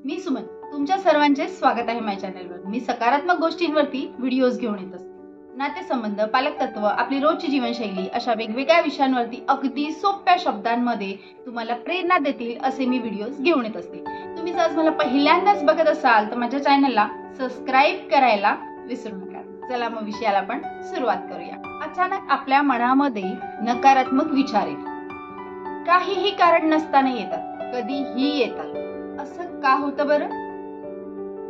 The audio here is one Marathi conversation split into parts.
मी सुमन, तुमच्या सर्वांचे स्वागत आहे माझ्या चॅनलवर। मी सकारात्मक गोष्टींवरती व्हिडिओज घेऊन येत असते। नातेसंबंध, पालकतत्व, आपली रोजची जीवनशैली अशा वेगवेगळ्या विषयांवरती अगदी सोप्या शब्दांमध्ये तुम्हाला प्रेरणा देतील असे मी व्हिडिओज घेऊन येत असते। तुम्ही जर आज मला पहिल्यांदाच बघत असाल तर माझ्या चॅनलला सबस्क्राइब करायला विसरू नका। चला मग विषयाला आपण सुरुवात करूया। अचानक आपल्या मनामध्ये नकारात्मक विचार येतात। काहीही कारण नसताना येतात, कधीही येतात। असं का होतं बरं?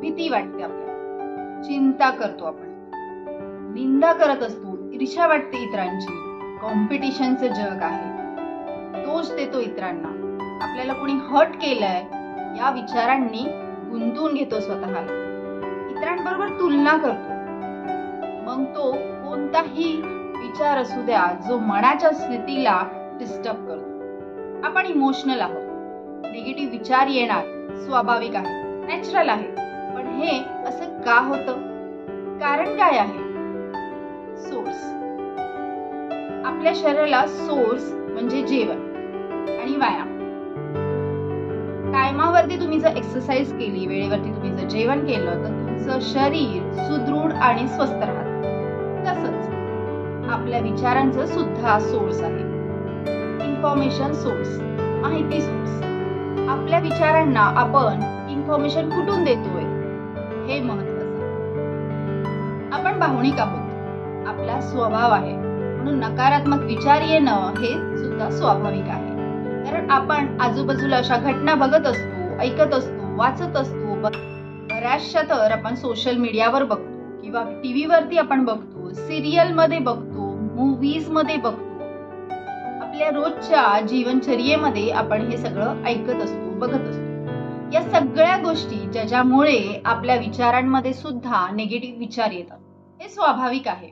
भीती वाटते आपल्याला, चिंता करतो आपण, निंदा करत असतो, ईर्ष्या वाटते इतरांची, कॉम्पिटिशनचं जग आहे, दोष देतो इतरांना, आपल्याला कोणी हर्ट केलंय या विचारांनी गुंतवून घेतो स्वतःला, इतरांबरोबर तुलना करतो। मग तो कोणताही विचार असू द्या जो मनाच्या स्थितीला डिस्टर्ब करतो। आपण इमोशनल आहोत, निगेटिव्ह विचार येणार स्वाभाविक आहे, नॅचरल आहे। पण हे असं का होतं? कारण काय आहे? सोर्स। आपल्या शरीराला सोर्स म्हणजे जेवण आणि व्यायाम। टायमावरती तुम्ही जर एक्सरसाइज केली, वेळेवरती तुम्ही जर जेवण केलं तर तुमचं शरीर सुदृढ आणि स्वस्थ राहतं। तसंच आपल्या विचारांचं सुद्धा सोर्स आहे। इन्फॉर्मेशन सोर्स, माहिती सोर्स। आपल्या विचारांना आपण इन्फॉर्मेशन कुठून देतोय हे महत्त्वाचं। आपण भावनिक आहोत, आपला स्वभाव आहे, म्हणून नकारात्मक विचार येणं हे सुद्धा स्वाभाविक आहे। कारण आपण आजूबाजूला अशा घटना बघत असतो, ऐकत असतो, वाचत असतो। बऱ्याचशा तर आपण सोशल मीडियावर बघतो किंवा टीव्ही वरती आपण बघतो, सिरियल मध्ये बघतो, मूवीज मध्ये बघतो। आपल्या रोजच्या जीवनचर्येमध्ये आपण हे सगळं ऐकत असतो, बघत असतो। या सगळ्या गोष्टी ज्याच्यामुळे आपल्या विचारांमध्ये सुद्धा निगेटिव्ह विचार येतात, हे स्वाभाविक आहे।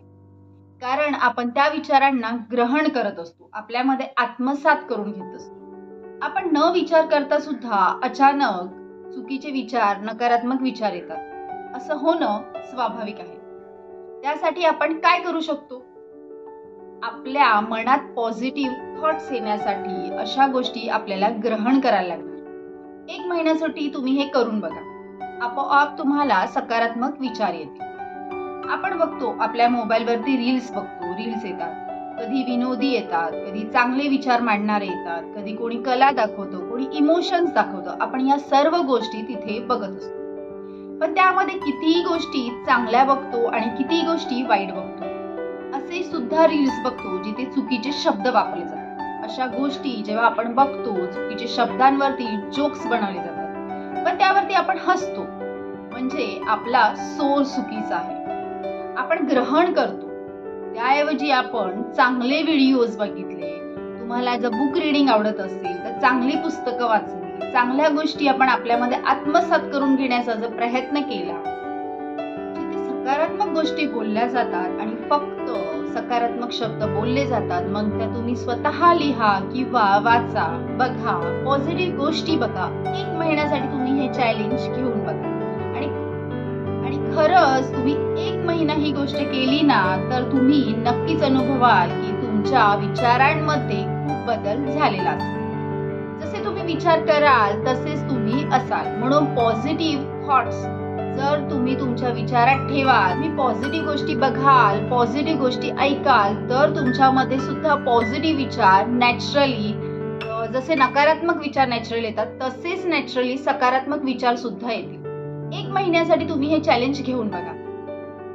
कारण आपण त्या विचारांना ग्रहण करत असतो, आपल्यामध्ये आत्मसात करून घेत असतो। आपण न विचार करता सुद्धा अचानक चुकीचे विचार, नकारात्मक विचार येतात। असं होणं स्वाभाविक आहे। त्यासाठी आपण काय करू शकतो? आपल्या मनात पॉझिटिव्ह थॉट्स येण्यासाठी अशा गोष्टी आपल्याला ग्रहण करायला लागणार। 1 महिन्यासाठी तुम्ही हे करून बघा, आपोआप तुम्हाला सकारात्मक विचार येतील। आपण बघतो आपल्या मोबाईलवरती रील्स बघतो, रील्स येतात, कधी विनोदी येतात, कधी चांगले विचार मांडणारे येतात, कधी कोणी कला दाखवतो, कोणी इमोशन्स दाखवतं। आपण या सर्व गोष्टी तिथे बघत असतो। पण त्यामध्ये कितीही गोष्टी चांगल्या बघतो आणि कितीही गोष्टी वाईट बघतो। असे सुद्धा रील्स बघतो जिथे चुकीचे शब्द वापरले जातात। अशा गोष्टी जेव्हा आपण बघतो, चुकीच्या शब्दांवरती जोक्स बनवले जातात, पण त्यावरती आपण हसतो, म्हणजे आपला सोर्स चुकीचा आहे। आपण ग्रहण करतो, त्याऐवजी आपण चांगले व्हिडिओज बघितले, तुम्हाला जर बुक रीडिंग आवडत असेल तर चांगली पुस्तकं वाचली, चांगल्या गोष्टी आपण आपल्यामध्ये आत्मसात करून घेण्याचा जर प्रयत्न केला, जिथे सकारात्मक गोष्टी बोलल्या जातात आणि फक्त सकारात्मक शब्द बोलले जातात, मग त्या तुम्ही स्वतः लिहा किंवा वाचा, बघा, पॉझिटिव्ह गोष्टी बघा। 1 महिन्यासाठी तुम्ही हे चॅलेंज घेऊन बघा आणि खरंच तुम्ही 1 महिना ही गोष्ट केली ना तर तुम्ही नक्कीच अनुभवाल की तुमच्या विचारांमध्ये खूप बदल झालेला असेल। जसे तुम्ही विचार कराल तसेच तुम्ही असाल। म्हणून पॉझिटिव्ह थॉट्स जर तुम्ही तुमच्या विचारात ठेवाल, तुम्ही पॉझिटिव्ह गोष्टी बघाल, पॉझिटिव्ह गोष्टी ऐकाल, तर तुमच्यामध्ये सुद्धा पॉझिटिव्ह विचार नॅचरली, जसे नकारात्मक विचार नॅचरली येतात तसेच नॅचरली सकारात्मक विचार सुद्धा येतील। 1 महिन्यासाठी तुम्ही हे चॅलेंज घेऊन बघा।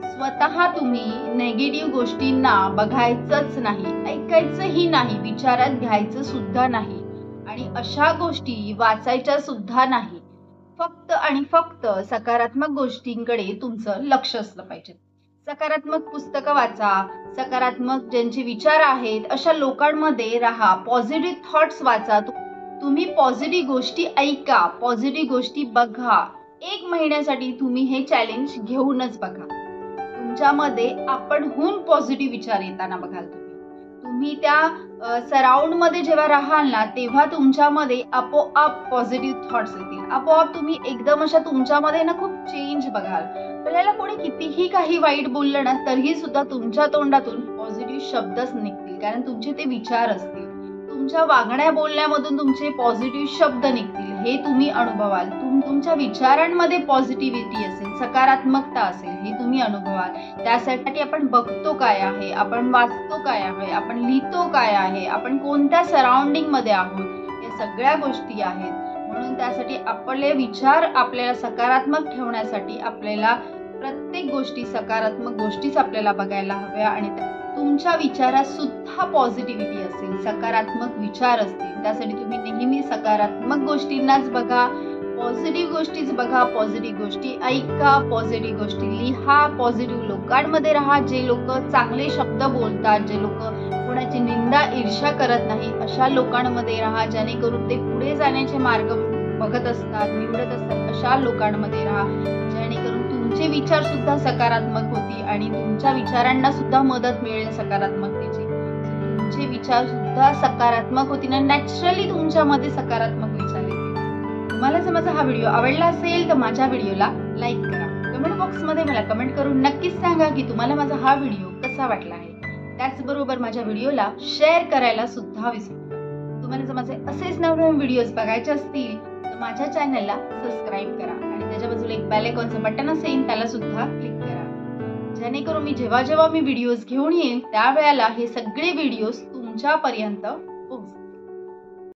स्वतः तुम्ही नेगेटिव्ह गोष्टींना बघायचंच नाही, ऐकायचंही नाही, विचारात घ्यायचं सुद्धा नाही आणि अशा गोष्टी वाचायच्या सुद्धा नाही। फक्त आणि फक्त सकारात्मक गोष्टींकडे तुमचं लक्ष असलं पाहिजे। सकारात्मक पुस्तकं वाचा, सकारात्मक ज्यांचे विचार आहेत अशा लोकांमध्ये राहा, पॉझिटिव्ह थॉट्स वाचा, तुम्ही पॉझिटिव्ह गोष्टी ऐका, पॉझिटिव्ह गोष्टी बघा। 1 महिन्यासाठी तुम्ही हे चॅलेंज घेऊनच बघा। तुमच्यामध्ये आपणहून पॉझिटिव्ह विचार येताना बघाल तुम्ही त्या सराउंड मध्ये जेव्हा राहाल ना तेव्हा तुमच्यामध्ये आपोआप पॉझिटिव्ह थॉट्स येतील। आपोआप तुम्ही एकदम अशा तुमच्यामध्ये ना खूप चेंज बघाल। आपल्याला कोणी कितीही काही वाईट बोललं ना तरीही सुद्धा तुमच्या तोंडातून पॉझिटिव्ह शब्दच निघतील, कारण तुमचे ते विचार असतील। तुमच्या वागण्या बोलण्यामधून तुमचे पॉझिटिव्ह शब्द निघतील। हे तुम्ही अनुभवाल. तुमच्या विचारांमध्ये पॉझिटिव्हिटी असेल, सकारात्मकता असेल, हे तुम्ही अनुभवाल. त्यासाठी आपण बघतो काय आहे, आपण वाचतो काय आहे, आपण लिहितो काय आहे, आपण कोणत्या सराउंडिंग मध्ये आहोत, या सगळ्या गोष्टी आहेत. म्हणून त्यासाठी आपले विचार आपल्याला सकारात्मक ठेवण्यासाठी आपल्याला प्रत्येक गोष्टी, सकारात्मक गोष्टीच आपल्याला बघायला हव्या. आणि तुमच्या विचारात सुद्धा पॉझिटिव्हिटी असेल, सकारात्मक विचार असतील, त्यासाठी तुम्ही नेहमी सकारात्मक गोष्टींनाच बघा, पॉझिटिव्ह गोष्टीच बघा, पॉझिटिव्ह गोष्टी ऐका, पॉझिटिव्ह गोष्टी लिहा, पॉझिटिव्ह लोकांमध्ये राहा, जे लोक चांगले शब्द बोलतात, जे लोक कोणाची निंदा ईर्ष्या करत नाही, अशा लोकांमध्ये राहा. जेणेकरून ते पुढे जाण्याचे मार्ग बघत असतात, निवडत असतात, अशा लोकांमध्ये राहा. जेणेकरून तुमचे विचार सुद्धा सकारात्मक होतील आणि तुमच्या विचारांना सुद्धा मदत मिळेल सकारात्मकतेची. तुमचे विचार सुद्धा सकारात्मक होतील आणि नॅचरली तुमच्यामध्ये सकारात्मक विचार येतील. तुम्हाला जर माझा हा व्हिडिओ आवडला असेल तर माझ्या व्हिडिओला लाईक करा. कमेंट बॉक्समध्ये मला कमेंट करून नक्कीच सांगा की तुम्हाला माझा हा व्हिडिओ कसा वाटला आहे. त्याचबरोबर माझ्या व्हिडिओला शेअर करायला सुद्धा विसरू नका. तुम्हाला जर माझे असेच नवनवीन व्हिडिओज बघायचे असतील तर माझ्या चॅनलला सबस्क्राईब करा आणि त्याच्या बाजूला एक बेल आयकॉनचं बटन असेल त्याला सुद्धा क्लिक करा. जेणेकरून जेव्हा मी व्हिडिओज घेऊन येईल त्यावेळेला हे सगळे व्हिडिओज तुमच्यापर्यंत